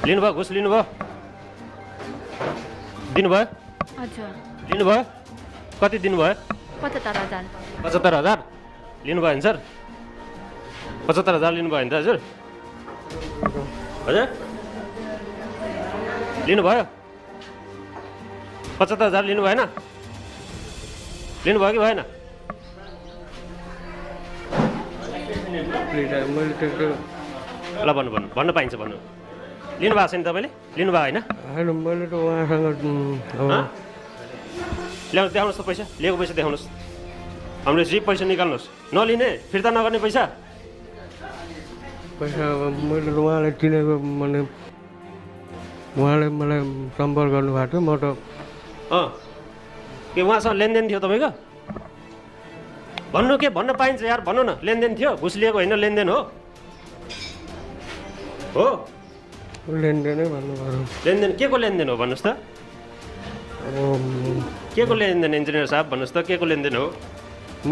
लिनुभयो घुस लिनुभयो दिनुभयो हजुर लिनुभयो कति दिनुभयो 75,000 75,000 लिनुभयो नि सर 75,000 लिनुभयो नि त हजुर हजुर लिनुभयो 75,000 लिनु भएन लिनुभयो कि भएन ल भन्नु भन्नु भन्न पाइन्छ भन्नु लिनुभएको छ नि तपाईँले लिनुभयो होइन होइन मैले त उहाँसँग ल्याउनु देखाउनुहोस् त पैसा लिएको पैसा देखाउनुहोस् हाम्रो जी पैसा निकाल्नुहोस् नलिने फिर्ता नगर्ने पैसा पैसा अब मैले त उहाँलाई चिनेको মানে उहाँले मलाई सम्पर्क गर्नुभएको थियो म त के उहाँसँग लेनदेन थियो तपाईँको भन्नु के भन्न पाइन्छ यार भन्नु न लेनदेन थियो घुस लिएको होइन लेनदेन हो हो लेनदेनै भन्नुभयो लेनदेन के को लेनदेन हो भन्नुहोस् त अब के को लेनदेन इन्जिनियर साहब भन्नुहोस् त के को लेनदेन हो